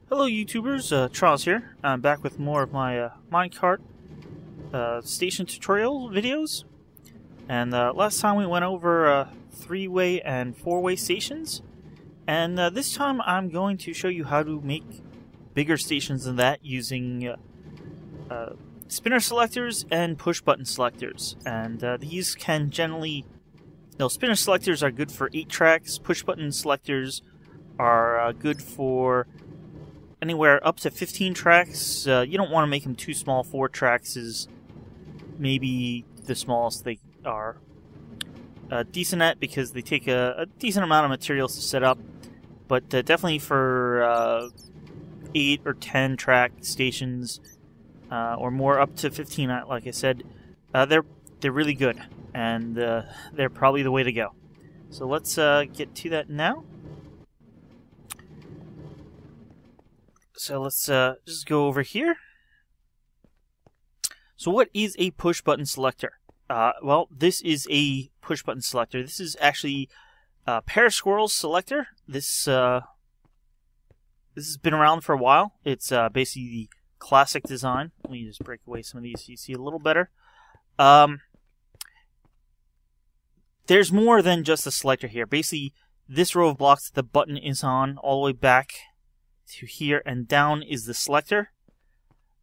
Hello YouTubers, Charles here. I'm back with more of my Minecart Station Tutorial videos. And last time we went over 3-way and 4-way stations. And this time I'm going to show you how to make bigger stations than that using spinner selectors and push button selectors. And these can generally... spinner selectors are good for 8 tracks, push button selectors are good for anywhere up to 15 tracks. You don't want to make them too small. 4 tracks is maybe the smallest they are decent at, because they take a decent amount of materials to set up. But definitely for 8 or 10 track stations or more, up to 15, like I said, they're really good, and they're probably the way to go. So let's get to that now. So let's just go over here. So what is a push button selector? Well, this is a push button selector. This is actually a pair squirrels selector. This has been around for a while. It's basically the classic design. Let me just break away some of these so you see a little better. There's more than just a selector here. Basically, this row of blocks that the button is on, all the way back to here and down, is the selector.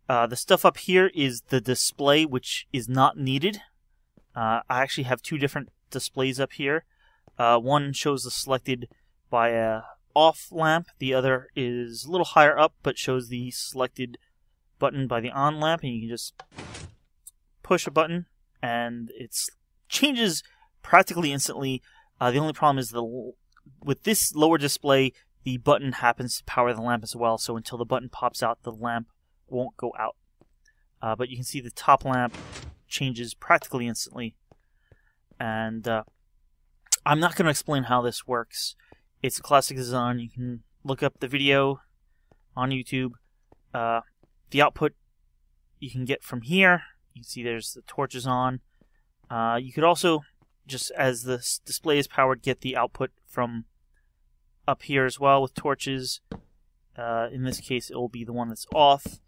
The stuff up here is the display, which is not needed. I actually have 2 different displays up here. One shows the selected by a off lamp. The other is a little higher up, but shows the selected button by the on lamp. And you can just push a button, and it changes practically instantly. The only problem is with this lower display, the button happens to power the lamp as well, so until the button pops out, the lamp won't go out. But you can see the top lamp changes practically instantly. And I'm not going to explain how this works. It's a classic design. You can look up the video on YouTube. The output you can get from here. You can see there's the torches on. You could also, just as the display is powered, get the output from up here as well with torches. In this case, it will be the one that's off.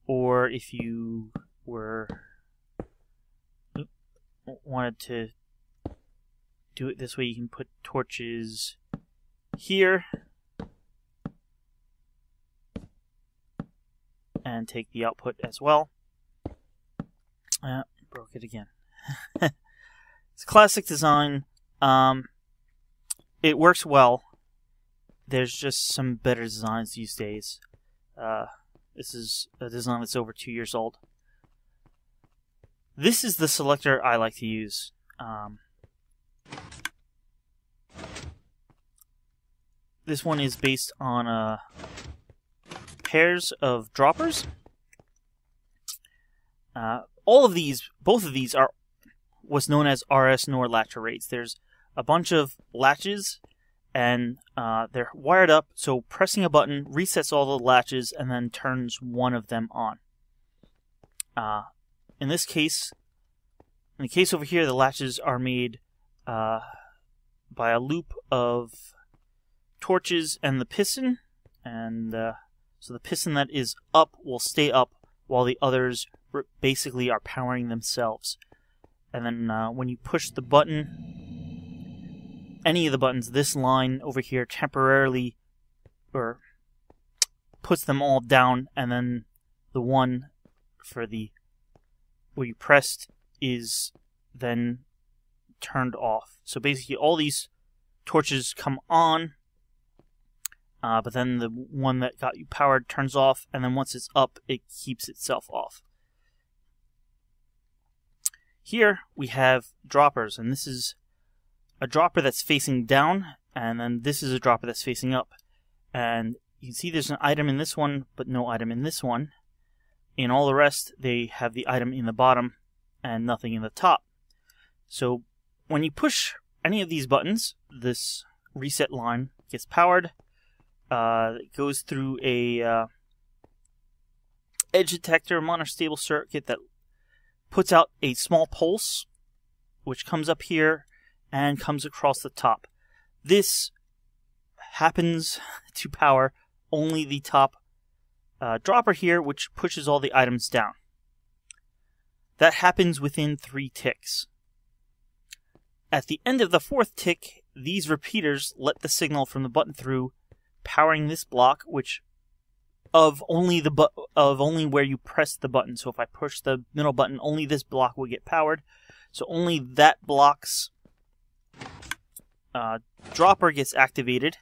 Or if you wanted to do it this way, you can put torches here and take the output as well. Broke it again. It's a classic design. It works well. There's just some better designs these days. This is a design that's over 2 years old. This is the selector I like to use. This one is based on pairs of droppers. Both of these are what's known as RS nor latch arrays. There's a bunch of latches, and they're wired up, so pressing a button resets all the latches and then turns one of them on. In the case over here, the latches are made by a loop of torches and the piston, and so the piston that is up will stay up while the others basically are powering themselves. And then when you push the button, any of the buttons, this line over here temporarily puts them all down, and then the one for where you pressed is then turned off. So basically all these torches come on, but then the one that got you powered turns off, and then once it's up, it keeps itself off. Here we have droppers, and this is a dropper that's facing down, and then this is a dropper that's facing up. And you can see there's an item in this one, but no item in this one. In all the rest, they have the item in the bottom and nothing in the top. So when you push any of these buttons, this reset line gets powered. It goes through a edge detector monostable circuit that puts out a small pulse, which comes up here and comes across the top. This happens to power only the top dropper here, which pushes all the items down. That happens within 3 ticks. At the end of the 4th tick, these repeaters let the signal from the button through, powering this block, which of only where you press the button. So if I push the middle button, only this block will get powered. So only that block's dropper gets activated,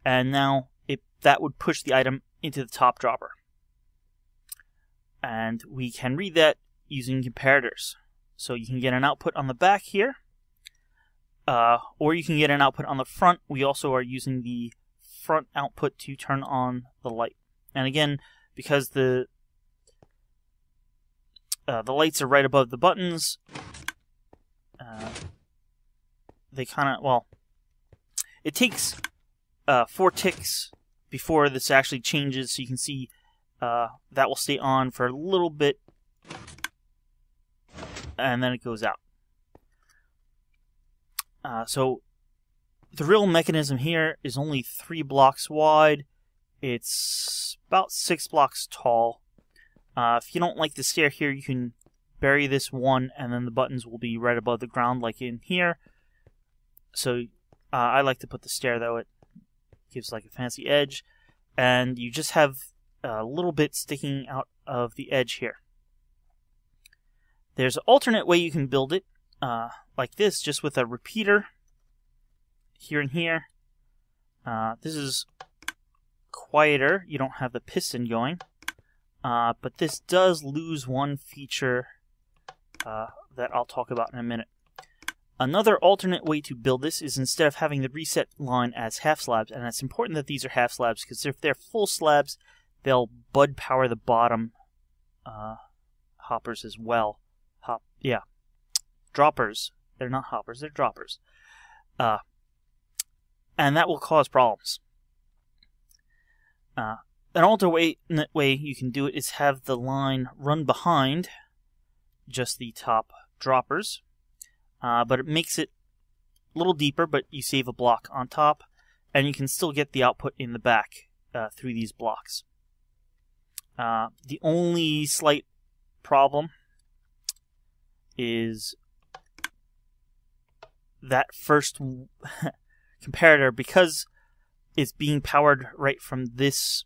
and now that would push the item into the top dropper. And we can read that using comparators. So you can get an output on the back here, or you can get an output on the front. We also are using the front output to turn on the light. And again, because the lights are right above the buttons, they kind of, well, it takes 4 ticks before this actually changes, so you can see that will stay on for a little bit, and then it goes out. So the real mechanism here is only 3 blocks wide. It's about 6 blocks tall. If you don't like the stair here, you can bury this one, and then the buttons will be right above the ground like in here. So I like to put the stair, though. It gives like a fancy edge, and you just have a little bit sticking out of the edge here. There's an alternate way you can build it, like this, just with a repeater here and here. This is quieter. You don't have the piston going, but this does lose one feature that I'll talk about in a minute. Another alternate way to build this is instead of having the reset line as half slabs, and it's important that these are half slabs because if they're full slabs, they'll bud power the bottom hoppers as well. Droppers. They're not hoppers, they're droppers. And that will cause problems. An alternate way you can do it is have the line run behind just the top droppers. But it makes it a little deeper, but you save a block on top, and you can still get the output in the back through these blocks. The only slight problem is that first comparator, because it's being powered right from this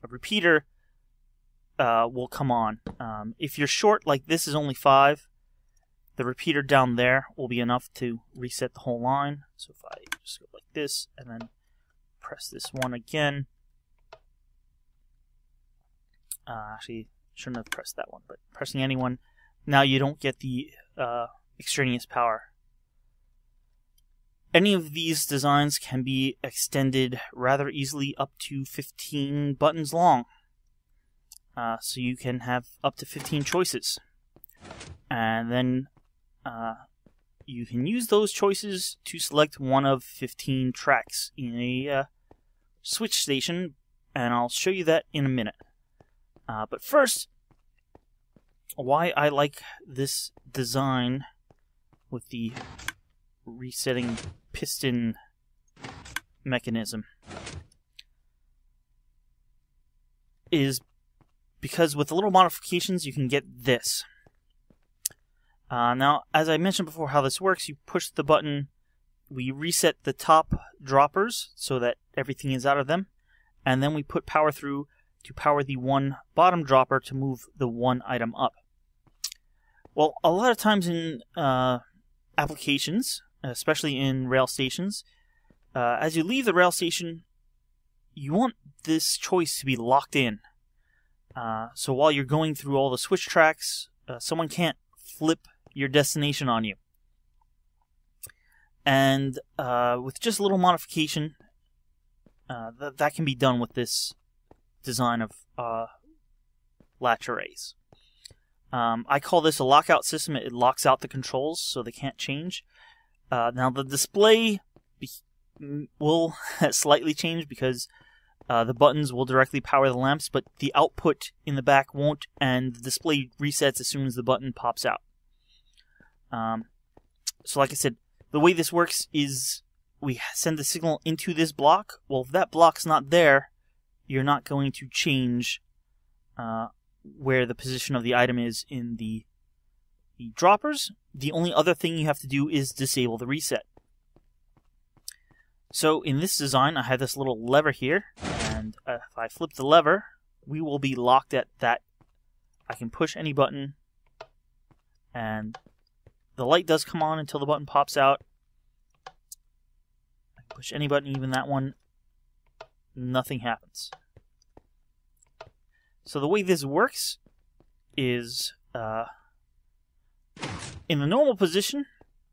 repeater, will come on. If you're short, like this is only 5, the repeater down there will be enough to reset the whole line. So if I just go like this and then press this one again, actually shouldn't have pressed that one, but pressing any one, now you don't get the extraneous power. Any of these designs can be extended rather easily up to 15 buttons long. So you can have up to 15 choices. And then you can use those choices to select one of 15 tracks in a switch station, and I'll show you that in a minute. But first, why I like this design with the resetting piston mechanism is because with a little modifications you can get this. Now, as I mentioned before how this works, you push the button, we reset the top droppers so that everything is out of them, and then we put power through to power the one bottom dropper to move the one item up. Well, a lot of times in applications, especially in rail stations, as you leave the rail station, you want this choice to be locked in. So while you're going through all the switch tracks, someone can't flip your destination on you. And with just a little modification, that can be done with this design of latch arrays. I call this a lockout system. It locks out the controls so they can't change. Now the display will slightly change because the buttons will directly power the lamps, but the output in the back won't, and the display resets as soon as the button pops out. So like I said, the way this works is we send the signal into this block. Well, if that block's not there, you're not going to change where the position of the item is in the droppers. The only other thing you have to do is disable the reset. So in this design, I have this little lever here, and if I flip the lever, we will be locked at that. I can push any button, and the light does come on until the button pops out. I can push any button, even that one, nothing happens. So the way this works is, in the normal position,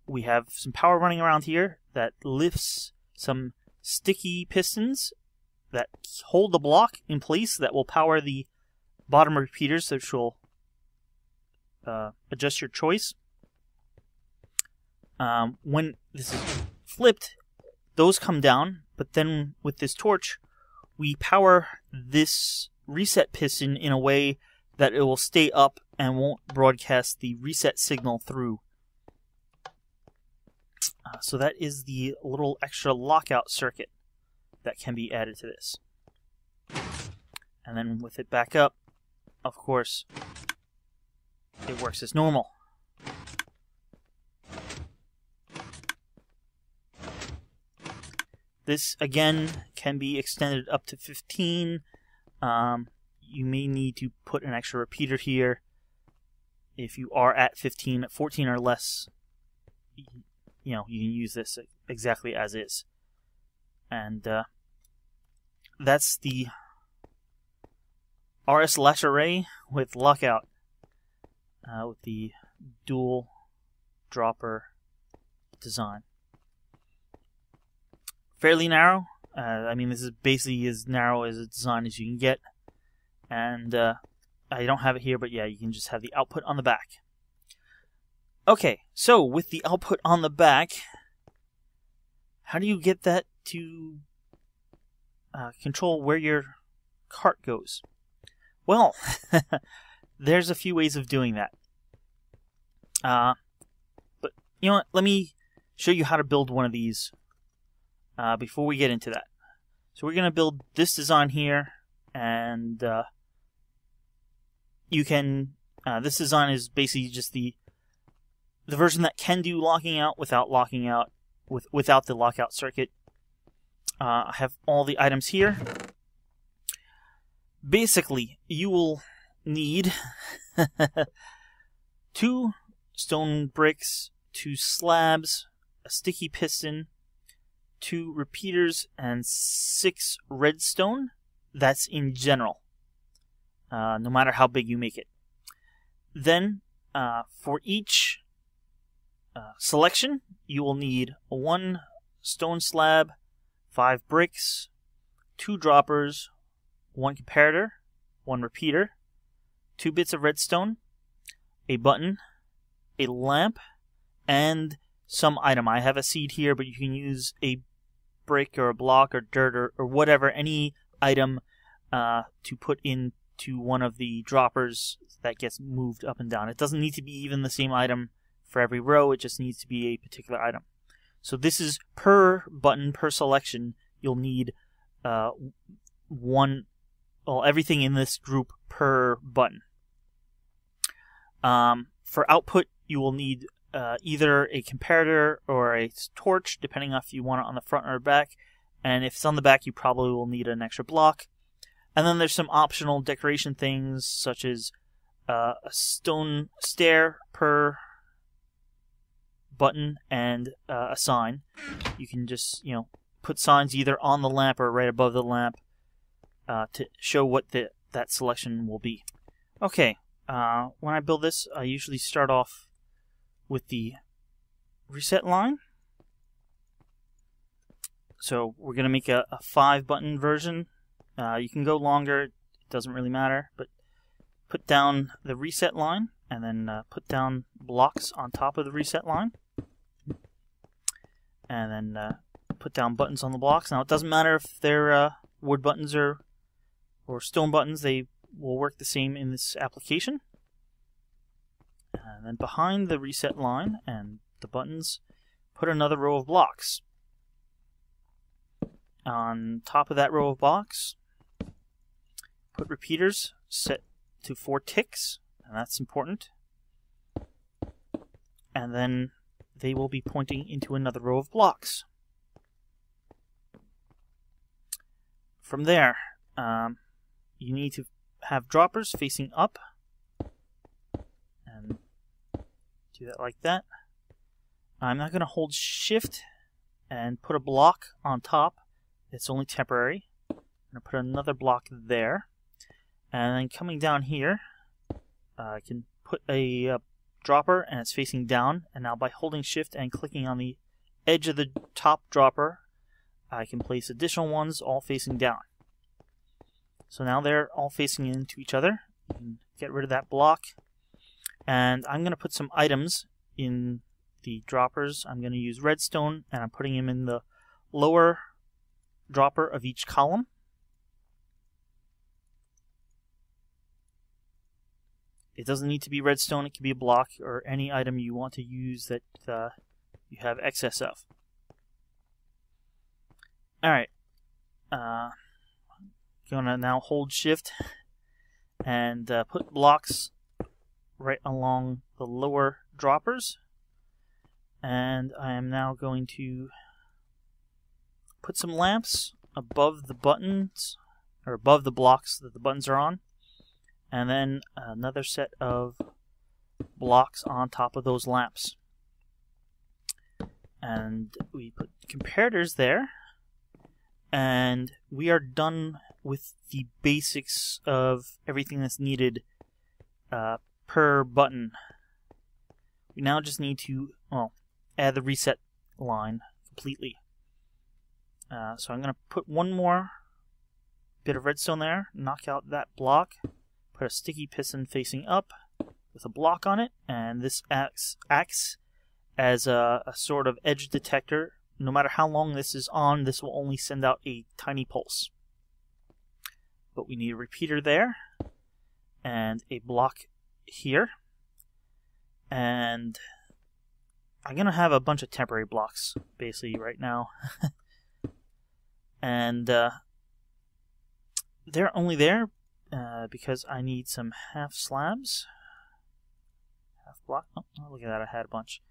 we have some power running around here that lifts some sticky pistons that hold the block in place that will power the bottom repeaters, which will adjust your choice. When this is flipped, those come down, but then with this torch, we power this reset piston in a way that it will stay up and won't broadcast the reset signal through. So that is the little extra lockout circuit that can be added to this. And then with it back up, of course, it works as normal. This, again, can be extended up to 15. You may need to put an extra repeater here if you are at 15. At 14 or less, you can use this exactly as is. And that's the RS Latch Array with lockout, with the dual dropper design. Fairly narrow. I mean, this is basically as narrow as a design as you can get. And I don't have it here, but yeah, you can just have the output on the back. Okay, so with the output on the back, how do you get that to control where your cart goes? Well, there's a few ways of doing that. But you know what? Let me show you how to build one of these before we get into that. So we're going to build this design here, and you can. This design is basically just the version that can do locking out without locking out without the lockout circuit. I have all the items here. Basically, you will need 2 stone bricks, 2 slabs, a sticky piston, 2 repeaters, and 6 redstone. That's in general, no matter how big you make it. Then, for each selection, you will need 1 stone slab, 5 bricks, 2 droppers, 1 comparator, 1 repeater, 2 bits of redstone, a button, a lamp, and some item. I have a seed here, but you can use a brick or a block or dirt or whatever, any item to put into one of the droppers that gets moved up and down. It doesn't need to be even the same item for every row, it just needs to be a particular item. So this is per button, per selection, you'll need everything in this group per button. For output, you will need either a comparator or a torch, depending on if you want it on the front or back. And if it's on the back, you probably will need an extra block. And then there's some optional decoration things, such as a stone stair per button and a sign. You can just, put signs either on the lamp or right above the lamp to show what that selection will be. Okay, when I build this, I usually start off with the reset line. So we're going to make a 5-button version. You can go longer, it doesn't really matter, but put down the reset line and then put down blocks on top of the reset line. And then put down buttons on the blocks. Now it doesn't matter if they're wood buttons or stone buttons, they will work the same in this application. And then behind the reset line and the buttons, put another row of blocks. On top of that row of blocks, put repeaters, set to 4 ticks, and that's important. And then they will be pointing into another row of blocks. From there, you need to have droppers facing up, and do that like that. I'm not going to hold shift and put a block on top. It's only temporary. I'm going to put another block there, and then coming down here, I can put a dropper, and it's facing down. And now by holding shift and clicking on the edge of the top dropper, I can place additional ones all facing down. So now they're all facing into each other. You can get rid of that block. And I'm going to put some items in the droppers. I'm going to use redstone, and I'm putting them in the lower dropper of each column. It doesn't need to be redstone. It can be a block or any item you want to use that you have excess of. Alright. Going to now hold shift and put blocks right along the lower droppers. And I am now going to put some lamps above the buttons, or above the blocks that the buttons are on. And then another set of blocks on top of those lamps. And we put comparators there. And we are done with the basics of everything that's needed per button. We now just need to, well, add the reset line completely. So I'm going to put one more bit of redstone there, knock out that block, put a sticky piston facing up with a block on it, and this acts as a sort of edge detector. No matter how long this is on, this will only send out a tiny pulse. But we need a repeater there, and a block here. And I'm going to have a bunch of temporary blocks, basically, right now. And they're only there because I need some half slabs. Half block. Oh, look at that, I had a bunch.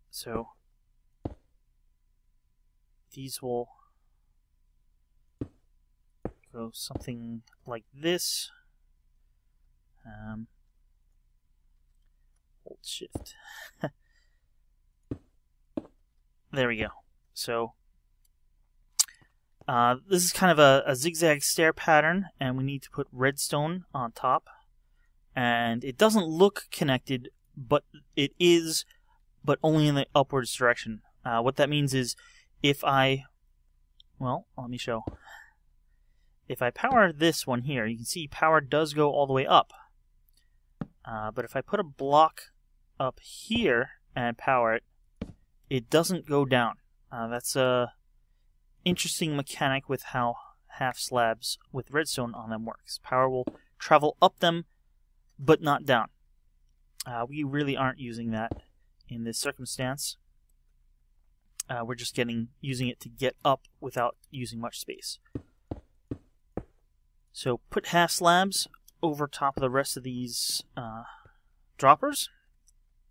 So these will go something like this. Hold shift. There we go. So this is kind of a zigzag stair pattern, and we need to put redstone on top. And it doesn't look connected, but it is, but only in the upwards direction. What that means is if I, well, let me show. If I power this one here, you can see power does go all the way up. But if I put a block up here and power it, it doesn't go down. That's a interesting mechanic with how half slabs with redstone on them works. Power will travel up them, but not down. We really aren't using that in this circumstance. We're just using it to get up without using much space. So put half slabs over top of the rest of these droppers,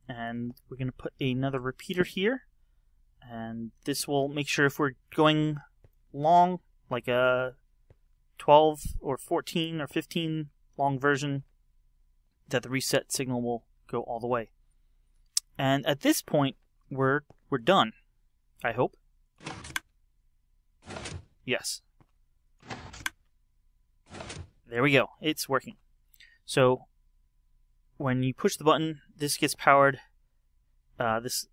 and we're going to put another repeater here, and this will make sure if we're going long, like a 12 or 14 or 15 long version, that the reset signal will go all the way. And at this point, we're done, I hope. Yes. There we go. It's working. So when you push the button, this gets powered. This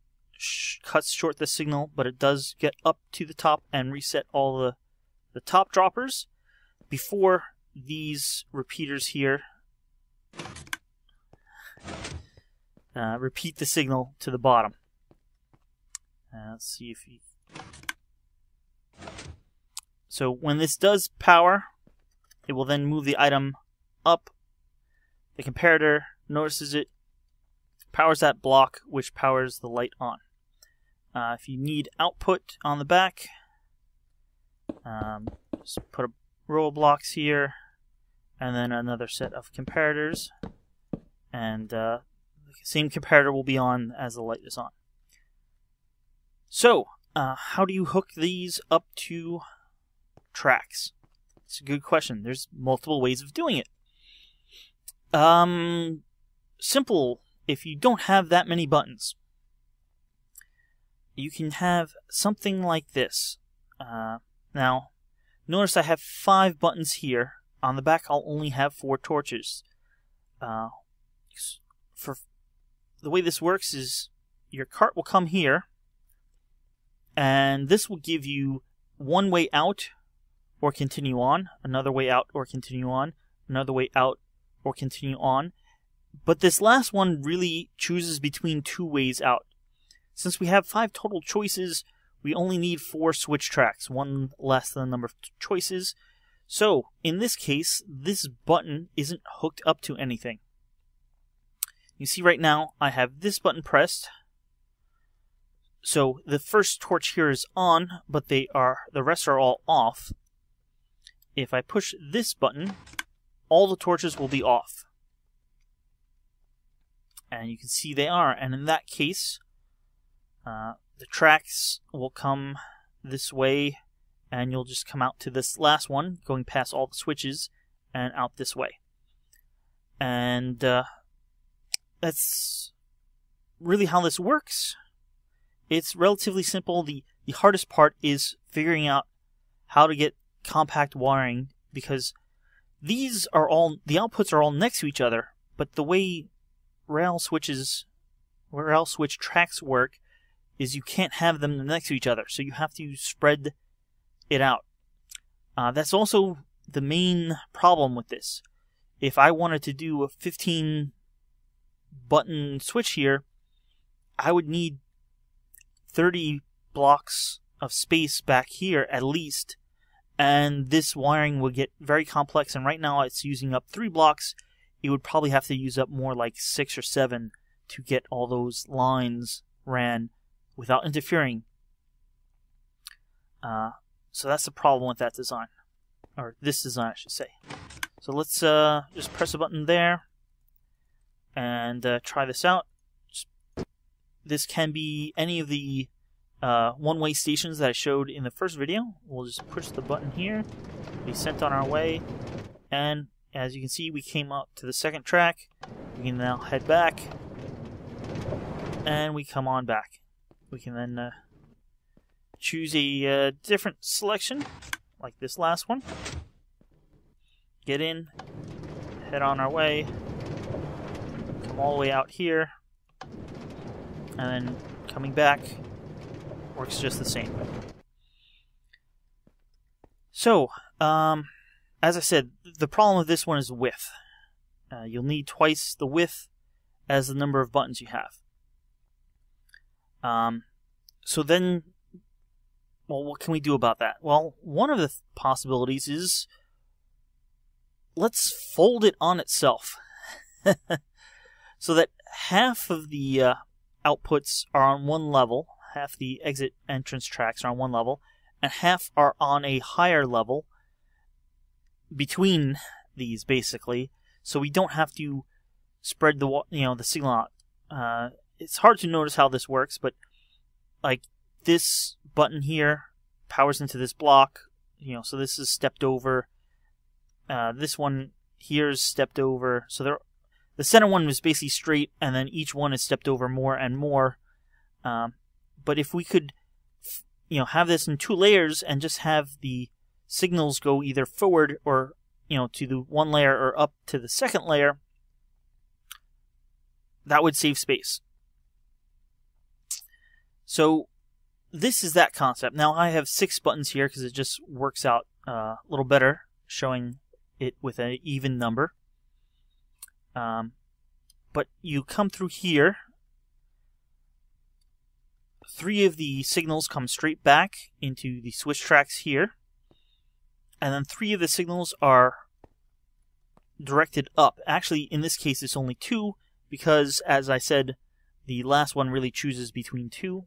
cuts short the signal, but it does get up to the top and reset all the top droppers before these repeaters here repeat the signal to the bottom. Let's see if you... So when this does power, it will then move the item up. The comparator notices it, powers that block, which powers the light on. If you need output on the back, Just put a row of blocks here, and then another set of comparators, and the same comparator will be on as the light is on. So, how do you hook these up to tracks? It's a good question. There's multiple ways of doing it. Simple. If you don't have that many buttons, you can have something like this. Now, notice I have 5 buttons here. On the back, I'll only have 4 torches. For the way this works is your cart will come here, and this will give you one way out or continue on, another way out or continue on, another way out or continue on. But this last one really chooses between 2 ways out. Since we have 5 total choices, we only need 4 switch tracks, one less than the number of choices. So, in this case, this button isn't hooked up to anything. You see right now, I have this button pressed. So, the first torch here is on, but the rest are all off. If I push this button, all the torches will be off. And you can see they are, and in that case, the tracks will come this way, and you'll just come out to this last one, going past all the switches, and out this way. And that's really how this works. It's relatively simple. The hardest part is figuring out how to get compact wiring, because these are all, the outputs are all next to each other, but the way rail switch tracks work is you can't have them next to each other, so you have to spread it out. That's also the main problem with this. If I wanted to do a 15 button switch here, I would need 30 blocks of space back here at least, and this wiring would get very complex, and right now it's using up 3 blocks. It would probably have to use up more like 6 or 7 to get all those lines ran without interfering. So that's the problem with that design. Or this design, I should say. So let's just press a button there and try this out. This can be any of the one-way stations that I showed in the first video. We'll just push the button here, be sent on our way, and as you can see, we came up to the second track. We can now head back, and we come on back. We can then choose a different selection, like this last one. Get in, head on our way, come all the way out here, and then coming back works just the same. So, as I said, the problem with this one is width. You'll need twice the width as the number of buttons you have. So then, well, what can we do about that? Well, one of the possibilities is, let's fold it on itself. So that half of the outputs are on one level, half the exit entrance tracks are on one level, and half are on a higher level between these, basically, so we don't have to spread the signal out. It's hard to notice how this works, but like this button here powers into this block, so this is stepped over. This one here is stepped over, so the center one is basically straight, and then each one is stepped over more and more. But if we could, have this in 2 layers and just have the signals go either forward or, to the one layer or up to the second layer, that would save space. So this is that concept. Now I have 6 buttons here because it just works out a little better, showing it with an even number. But you come through here, 3 of the signals come straight back into the switch tracks here, and then 3 of the signals are directed up. Actually, in this case, it's only 2, because, as I said, the last one really chooses between 2.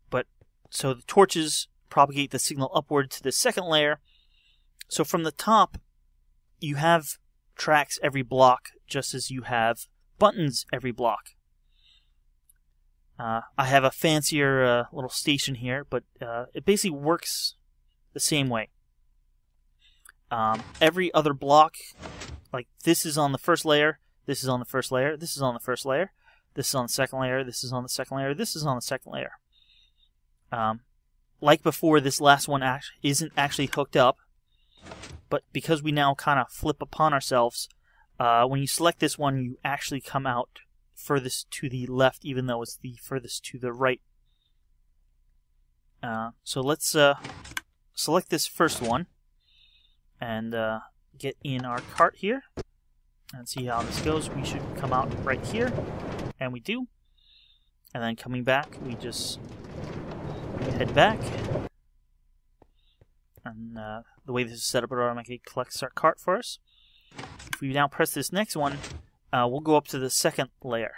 But So the torches propagate the signal upward to the second layer. So from the top, you have tracks every block, just as you have buttons every block. I have a fancier little station here, but it basically works the same way. Every other block, like this is on the first layer, this is on the first layer, this is on the first layer, this is on the second layer, this is on the second layer, this is on the second layer. Like before, this last one isn't actually hooked up, but because we now kind of flip upon ourselves, when you select this one, you actually come out furthest to the left, even though it's the furthest to the right. So let's select this first one and get in our cart here and see how this goes. We should come out right here, and we do. And then coming back, we just head back. And the way this is set up, it automatically collects our cart for us. If we now press this next one, we'll go up to the second layer.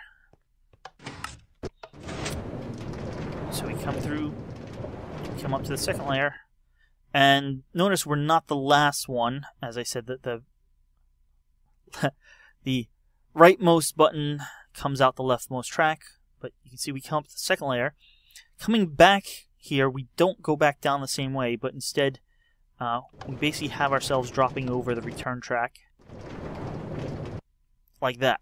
So we come through, come up to the second layer, and notice we're not the last one. As I said, that the rightmost button comes out the leftmost track, but you can see we come up to the second layer. Coming back here, we don't go back down the same way, but instead we basically have ourselves dropping over the return track like that.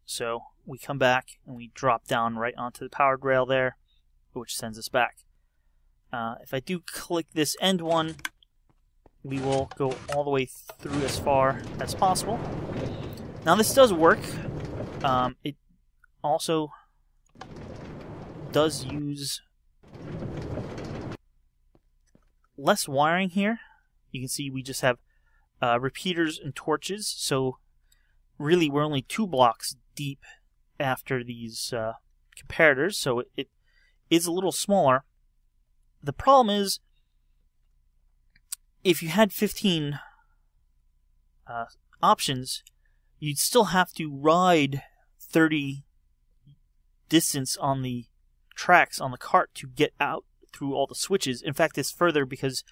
So we come back and we drop down right onto the powered rail there, which sends us back. If I do click this end one, we will go all the way through as far as possible. Now this does work. It also does use less wiring here. You can see we just have repeaters and torches, so really we're only 2 blocks deep after these comparators, so it is a little smaller. The problem is, if you had 15 options, you'd still have to ride 30 distance on the tracks on the cart to get out through all the switches. In fact, it's further because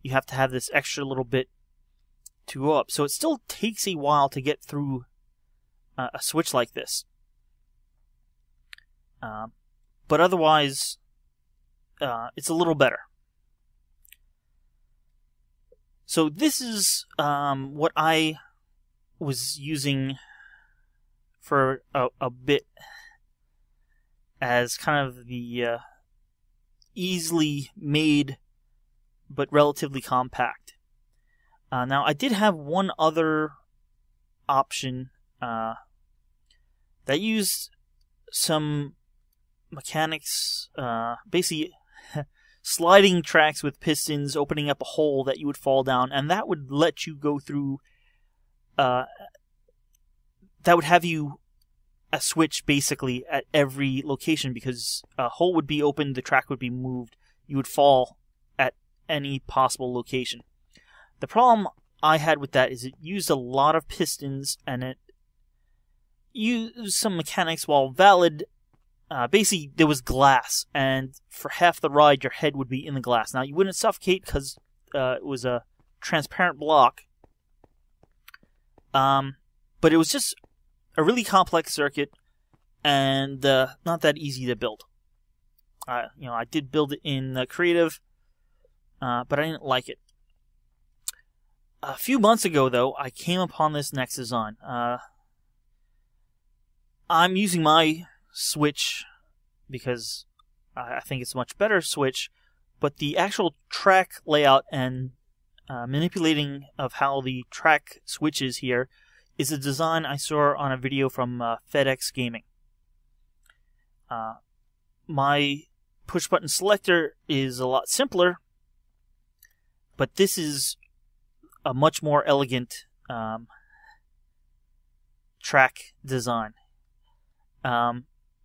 you have to have this extra little bit to go up. So it still takes a while to get through a switch like this. But otherwise, it's a little better. So this is what I was using for a bit as kind of the easily made but relatively compact. Now I did have one other option that used some mechanics, basically sliding tracks with pistons, opening up a hole that you would fall down, and that would let you go through, that would have you a switch basically at every location, because a hole would be opened, the track would be moved, you would fall at any possible location. The problem I had with that is it used a lot of pistons, and it used some mechanics while valid. Basically, there was glass, and for half the ride, your head would be in the glass. Now, you wouldn't suffocate because it was a transparent block, but it was just a really complex circuit and not that easy to build. I did build it in creative, but I didn't like it. A few months ago, though, I came upon this next design. I'm using my switch because I think it's a much better switch, but the actual track layout and manipulating of how the track switches here is a design I saw on a video from FedEx Gaming. My push button selector is a lot simpler, but this is a much more elegant track design.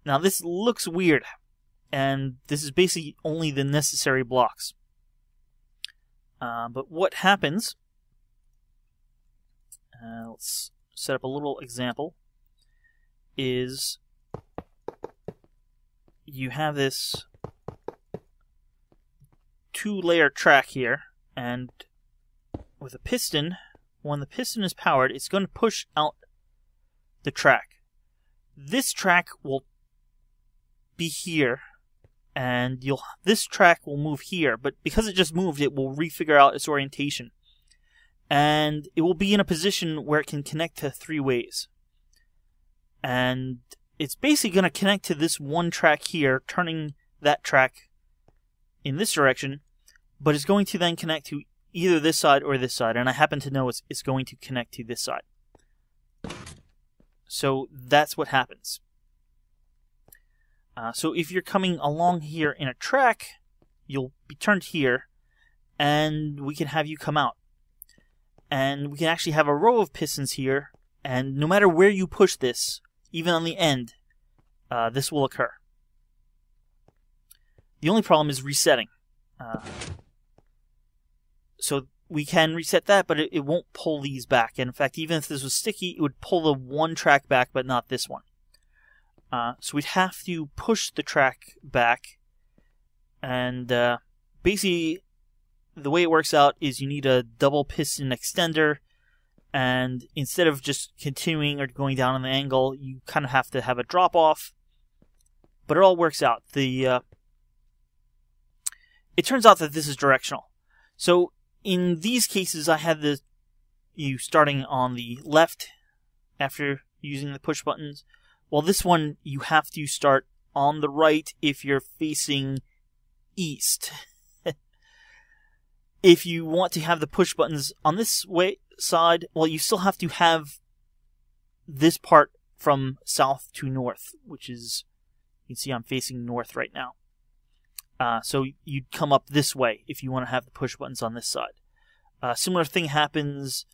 Now this looks weird, and this is basically only the necessary blocks. But what happens, let's set up a little example, is you have this 2-layer track here, and with a piston, when the piston is powered, it's going to push out the track. This track will be here, and this track will move here, but because it just moved, it will refigure out its orientation. And it will be in a position where it can connect to 3 ways. And it's basically going to connect to this one track here, turning that track in this direction, but it's going to then connect to either this side or this side, and I happen to know it's going to connect to this side. So that's what happens. So if you're coming along here in a track, you'll be turned here, and we can have you come out. And we can actually have a row of pistons here, and no matter where you push this, even on the end, this will occur. The only problem is resetting. So we can reset that, but it won't pull these back. And in fact, even if this was sticky, it would pull the one track back, but not this one. So we'd have to push the track back. And basically, the way it works out is you need a double piston extender. And instead of just continuing or going down on the angle, you kind of have to have a drop off. But it all works out. It turns out that this is directional. So in these cases, I had you starting on the left after using the push buttons. Well, this one, you have to start on the right if you're facing east. If you want to have the push buttons on this side, well, you still have to have this part from south to north, which is, you can see I'm facing north right now. So you'd come up this way if you want to have the push buttons on this side. Similar thing happens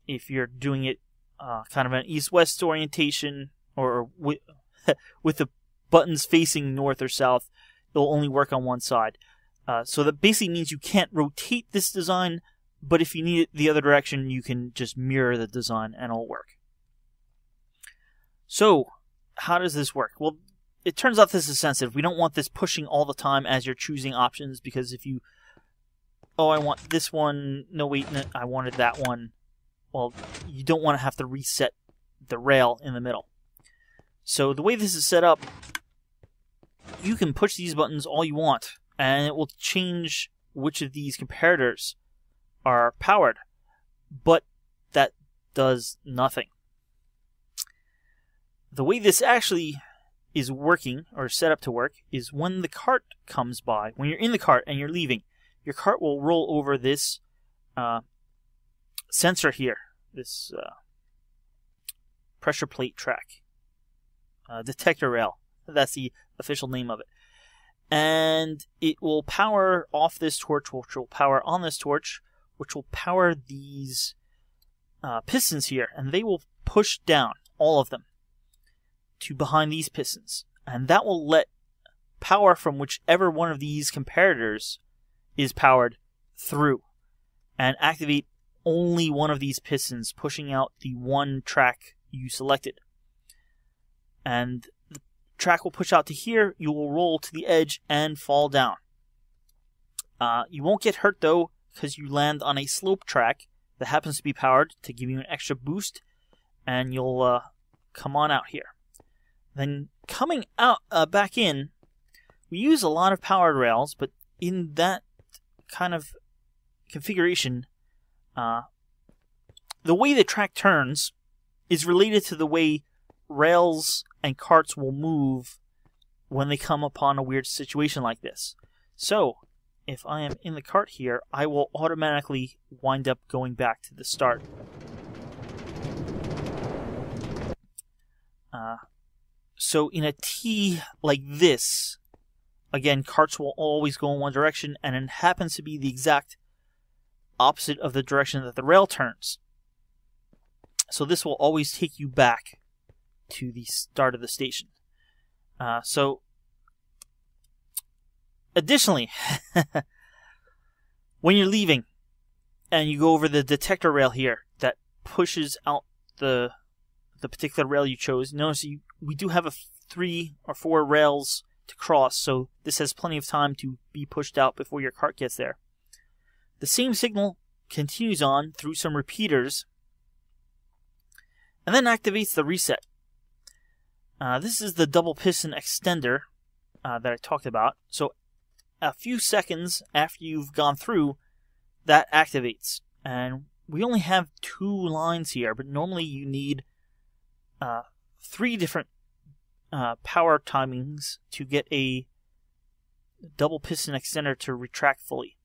if you're doing it kind of an east-west orientation, or with the buttons facing north or south. It'll only work on one side. So that basically means you can't rotate this design, but if you need it the other direction, you can just mirror the design and it'll work. So, how does this work? Well, it turns out this is sensitive. We don't want this pushing all the time as you're choosing options, because if you, oh, I want this one, no wait, no, I wanted that one, well, you don't want to have to reset the rail in the middle. So the way this is set up, you can push these buttons all you want, and it will change which of these comparators are powered, but that does nothing. The way this actually is working, or set up to work, is when the cart comes by, when you're in the cart and you're leaving, your cart will roll over this sensor here, this pressure plate track, detector rail, that's the official name of it. And it will power off this torch, which will power on this torch, which will power these pistons here, and they will push down, all of them, to behind these pistons. And that will let power from whichever one of these comparators is powered through, and activate only one of these pistons, pushing out the one track you selected. And the track will push out to here, you will roll to the edge and fall down. You won't get hurt though, because you land on a slope track that happens to be powered to give you an extra boost, and you'll come on out here. Then coming out back in, we use a lot of powered rails, but in that kind of configuration, the way the track turns is related to the way rails and carts will move when they come upon a weird situation like this. So, if I am in the cart here, I will automatically wind up going back to the start. So in a T like this, again, carts will always go in one direction, and it happens to be the exact opposite of the direction that the rail turns. So this will always take you back to the start of the station. So, additionally, when you're leaving and you go over the detector rail here that pushes out the particular rail you chose, notice we do have a 3 or 4 rails to cross, so this has plenty of time to be pushed out before your cart gets there. The same signal continues on through some repeaters and then activates the reset. This is the double piston extender that I talked about. So a few seconds after you've gone through, that activates. And we only have 2 lines here, but normally you need 3 different power timings to get a double piston extender to retract fully.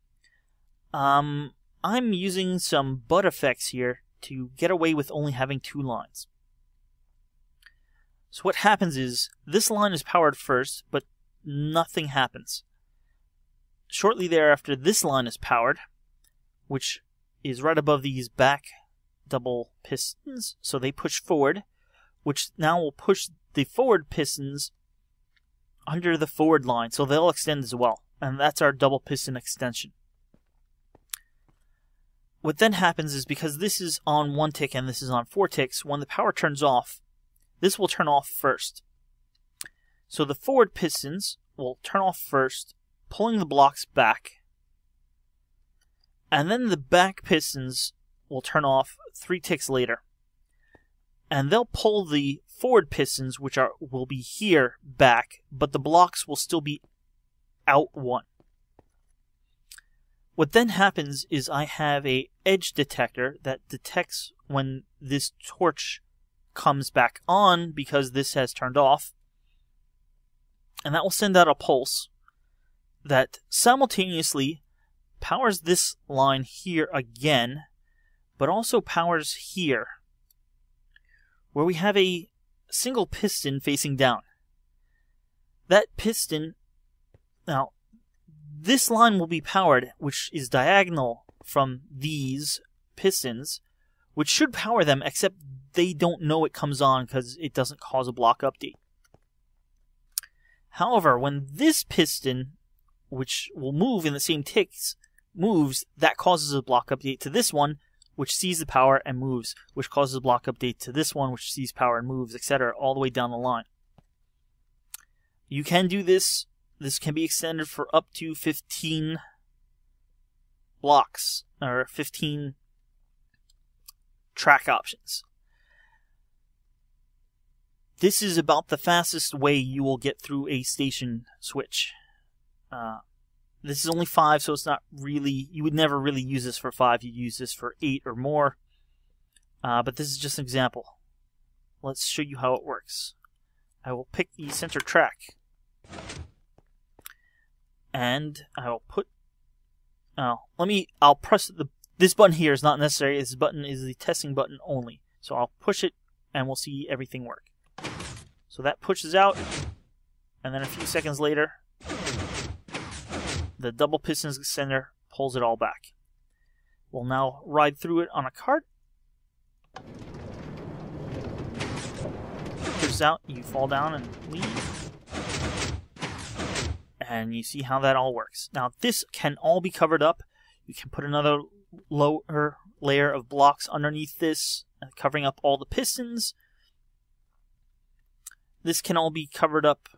I'm using some butt effects here to get away with only having 2 lines. So what happens is, this line is powered first, but nothing happens. Shortly thereafter, this line is powered, which is right above these back double pistons, so they push forward, which now will push the forward pistons under the forward line, so they'll extend as well, and that's our double piston extension. What then happens is, because this is on 1 tick and this is on 4 ticks, when the power turns off, this will turn off first. So the forward pistons will turn off first, pulling the blocks back, and then the back pistons will turn off 3 ticks later. And they'll pull the forward pistons, which will be here, back, but the blocks will still be out 1. What then happens is I have a edge detector that detects when this torch comes back on because this has turned off, and that will send out a pulse that simultaneously powers this line here again, but also powers here, where we have a single piston facing down. That piston, now, this line will be powered, which is diagonal from these pistons, which should power them, except they don't know it comes on because it doesn't cause a block update. However, when this piston, which will move in the same ticks, moves, that causes a block update to this one, which sees the power and moves, which causes a block update to this one, which sees power and moves, etc., all the way down the line. You can do this. This can be extended for up to 15 blocks, or 15 track options. This is about the fastest way you will get through a station switch. This is only 5, so it's not really, you would never really use this for 5, you'd use this for 8 or more. But this is just an example. Let's show you how it works. I will pick the center track, and I will put, I'll press this button here is not necessary, this button is the testing button only. So I'll push it and we'll see everything work. So that pushes out, and then a few seconds later, the double piston extender pulls it all back. We'll now ride through it on a cart. Pushes out, you fall down and leave. And you see how that all works. Now this can all be covered up. You can put another lower layer of blocks underneath this, covering up all the pistons. This can all be covered up.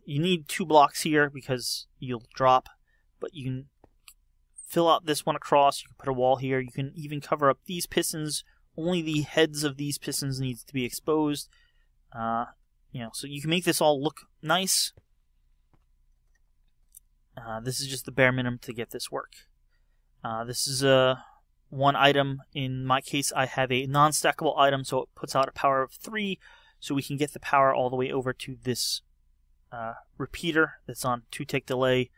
You need 2 blocks here because you'll drop, but you can fill out this one across. You can put a wall here. You can even cover up these pistons. Only the heads of these pistons needs to be exposed. So you can make this all look nice. This is just the bare minimum to get this work. This is one item. In my case, I have a non-stackable item, so it puts out a power of 3, so we can get the power all the way over to this repeater that's on 2-tick delay.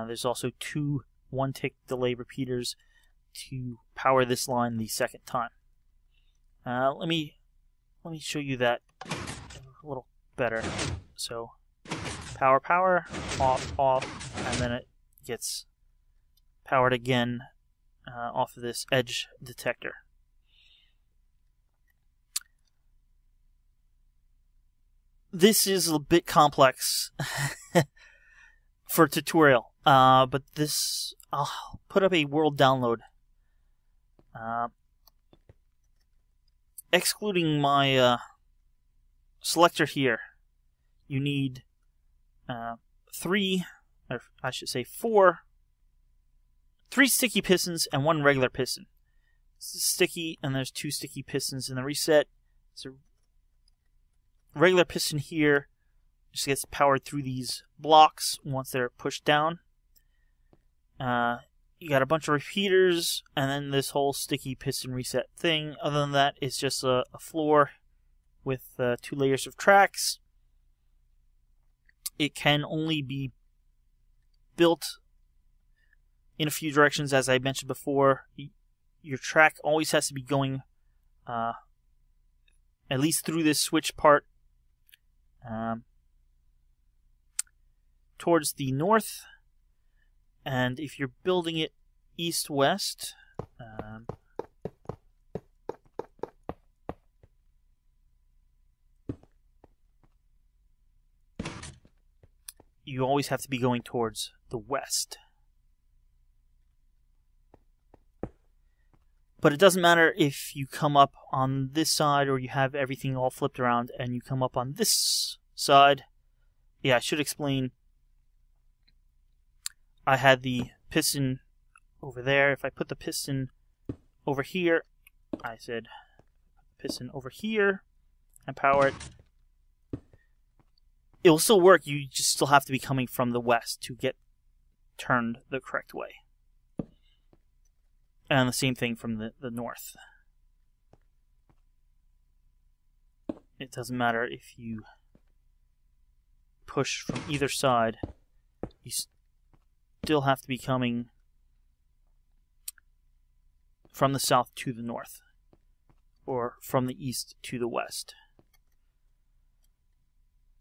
There's also 2 1-tick delay repeaters to power this line the second time. Let me show you that a little better. So power, power, off, off, and then it gets powered again off of this edge detector. This is a bit complex for a tutorial, but this, I'll put up a world download. Excluding my selector here, you need 4, 3 sticky pistons and 1 regular piston. This is sticky, and there's 2 sticky pistons in the reset. So regular piston here just gets powered through these blocks once they're pushed down. You got a bunch of repeaters, and then this whole sticky piston reset thing. Other than that, it's just a floor with 2 layers of tracks. It can only be built in a few directions, as I mentioned before. Your track always has to be going at least through this switch part towards the north. And if you're building it east-west, you always have to be going towards the west. But it doesn't matter if you come up on this side or you have everything all flipped around and you come up on this side. Yeah, I should explain. I had the piston over there. If I put the piston over here, I said piston over here and power it. It will still work. You just still have to be coming from the west to get turned the correct way. And the same thing from the north. It doesn't matter if you push from either side. You still have to be coming from the south to the north, or from the east to the west.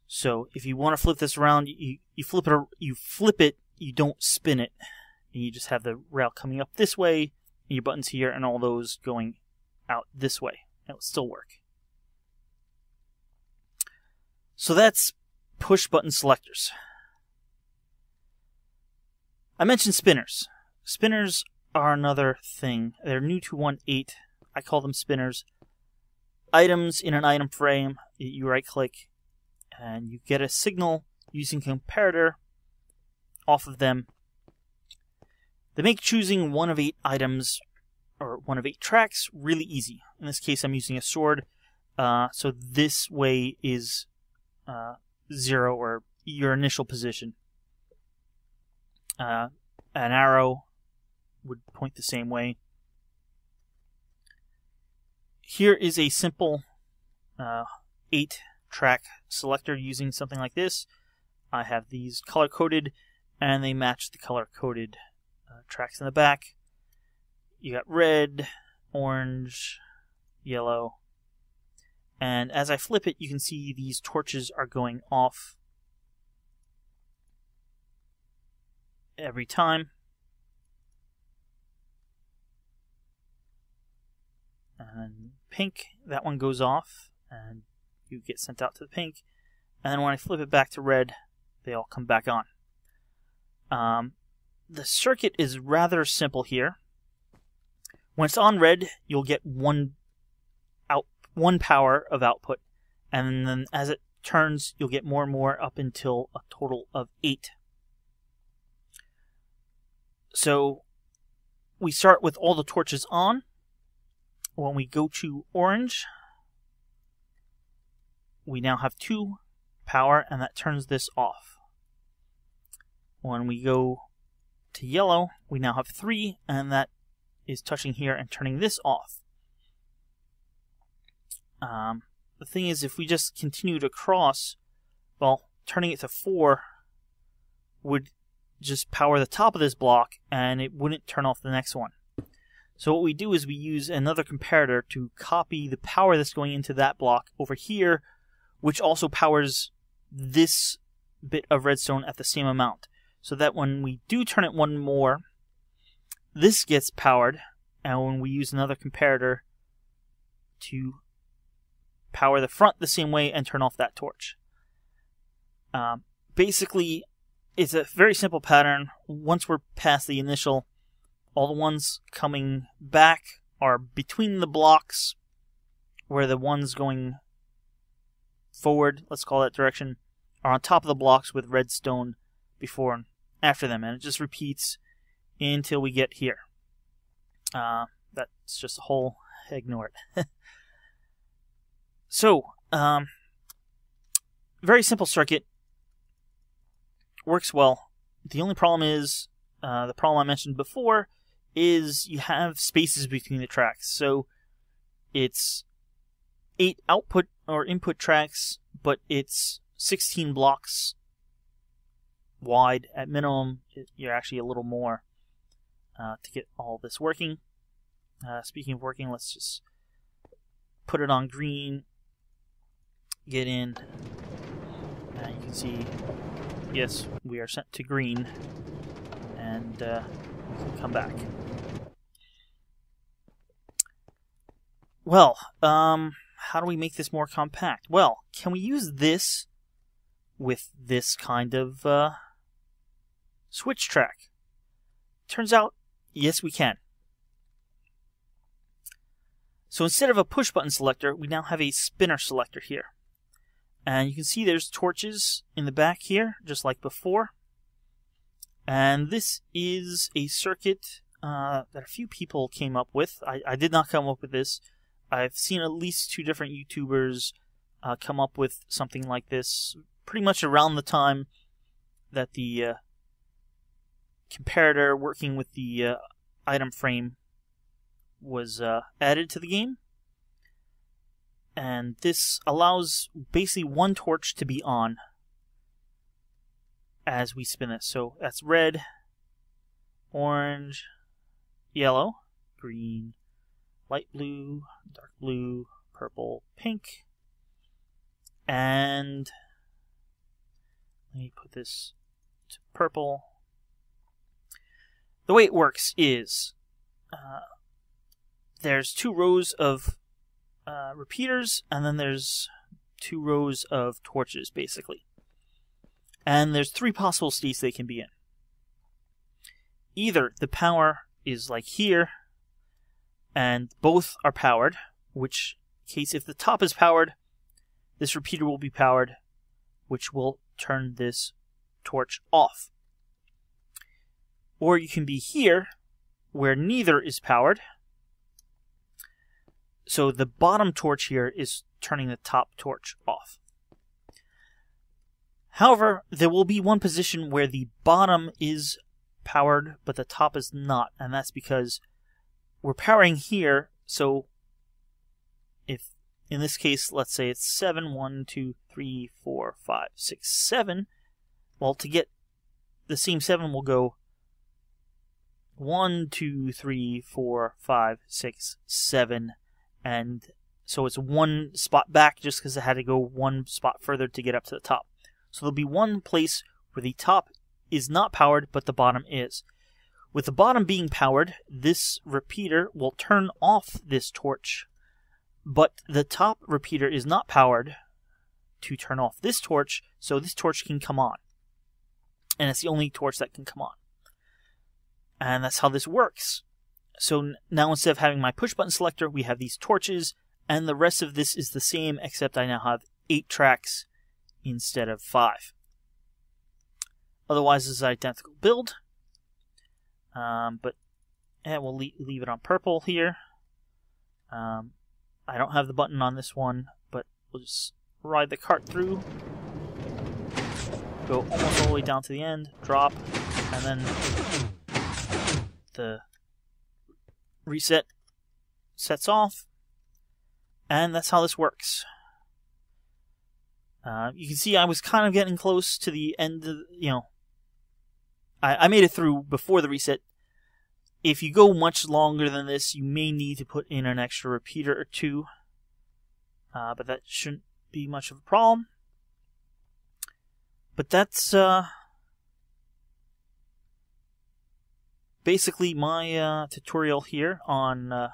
So if you want to flip this around, you flip it, you don't spin it, and you just have the rail coming up this way, and your buttons here, and all those going out this way. It will still work. So that's push button selectors. I mentioned spinners. Spinners are another thing. They're new to 1.8. I call them spinners. Items in an item frame. You right click and you get a signal using comparator off of them. They make choosing one of 8 items or one of 8 tracks really easy. In this case, I'm using a sword. So this way is 0, or your initial position. An arrow would point the same way. Here is a simple 8-track selector using something like this. I have these color-coded, and they match the color-coded tracks in the back. You got red, orange, yellow, and as I flip it, you can see these torches are going off every time. And pink, that one goes off, and you get sent out to the pink. And then when I flip it back to red, they all come back on. The circuit is rather simple here. When it's on red, you'll get one power of output, and then as it turns, you'll get more and more up until a total of 8. So we start with all the torches on. When we go to orange, we now have 2 power, and that turns this off. When we go to yellow, we now have 3, and that is touching here and turning this off. The thing is, if we just continue to cross, well, turning it to 4 would just power the top of this block, and it wouldn't turn off the next one. So what we do is we use another comparator to copy the power that's going into that block over here, which also powers this bit of redstone at the same amount. So that when we do turn it one more, this gets powered, and when we use another comparator to power the front the same way and turn off that torch. Basically, it's a very simple pattern. Once we're past the initial, all the ones coming back are between the blocks, where the ones going forward, let's call that direction, are on top of the blocks with redstone before and after them, and it just repeats until we get here. That's just a hole. Ignore it. So, very simple circuit. Works well. The only problem is, the problem I mentioned before, is you have spaces between the tracks. So, it's 8 output or input tracks, but it's 16 blocks wide at minimum. You're actually a little more to get all this working. Speaking of working, let's just put it on green, get in, and you can see, yes, we are sent to green, and we can come back. Well, how do we make this more compact? Well, can we use this with this kind of switch track? Turns out, yes, we can. So instead of a push button selector, we now have a spinner selector here. And you can see there's torches in the back here, just like before. And this is a circuit that a few people came up with. I did not come up with this. I've seen at least 2 different YouTubers come up with something like this pretty much around the time that the comparator working with the item frame was added to the game. And this allows basically one torch to be on as we spin it. So that's red, orange, yellow, green, light blue, dark blue, purple, pink, and let me put this to purple. The way it works is there's 2 rows of repeaters, and then there's 2 rows of torches, basically. And there's 3 possible states they can be in. Either the power is like here, and both are powered, which case if the top is powered, this repeater will be powered, which will turn this torch off. Or you can be here, where neither is powered. So the bottom torch here is turning the top torch off. However, there will be one position where the bottom is powered, but the top is not, and that's because we're powering here. So if, in this case, let's say it's 7, 1, 2, 3, 4, 5, 6, 7, well, to get the same 7, we'll go 1, 2, 3, 4, 5, 6, 7, and so it's 1 spot back just because it had to go 1 spot further to get up to the top. So there'll be one place where the top is not powered, but the bottom is. With the bottom being powered, this repeater will turn off this torch, but the top repeater is not powered to turn off this torch, so this torch can come on. And it's the only torch that can come on. And that's how this works. So now instead of having my push button selector, we have these torches, and the rest of this is the same, except I now have 8 tracks instead of 5. Otherwise, this is an identical build. But we'll leave it on purple here. I don't have the button on this one, but we'll just ride the cart through. Go almost all the way down to the end, drop, and then the reset sets off, and that's how this works. You can see I was kind of getting close to the end of, I made it through before the reset. If you go much longer than this, you may need to put in an extra repeater or 2, but that shouldn't be much of a problem. But that's basically my tutorial here on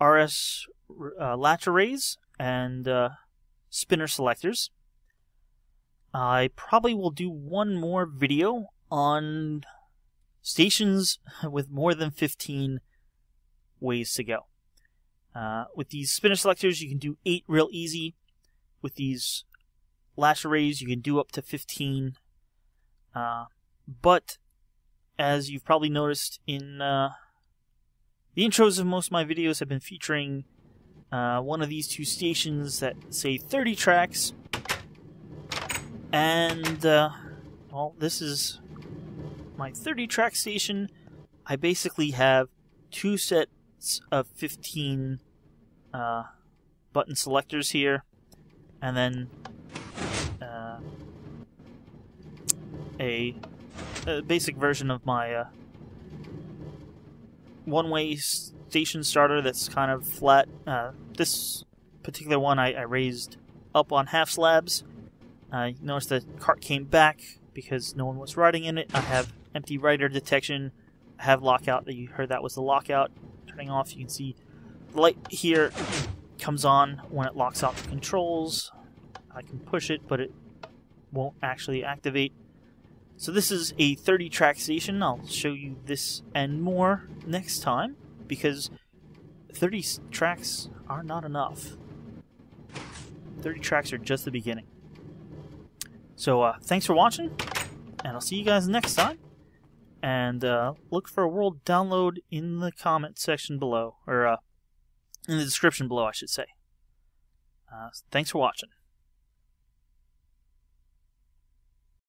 latch arrays and spinner selectors. I probably will do one more video on stations with more than 15 ways to go. With these spinner selectors, you can do 8 real easy. With these latch arrays, you can do up to 15. But as you've probably noticed in the intros of most of my videos have been featuring one of these two stations that say 30 tracks. And, well, this is my 30 track station. I basically have 2 sets of 15 button selectors here, and then a basic version of my one-way station starter that's kind of flat. This particular one I raised up on half slabs. Notice the cart came back because no one was riding in it. I have empty rider detection. I have lockout. You heard that was the lockout turning off. You can see the light here comes on when it locks out the controls. I can push it, but it won't actually activate. So this is a 30 track station. I'll show you this and more next time, because 30 tracks are not enough. 30 tracks are just the beginning. So thanks for watching, and I'll see you guys next time. And look for a world download in the comment section below, or in the description below, I should say. Thanks for watching.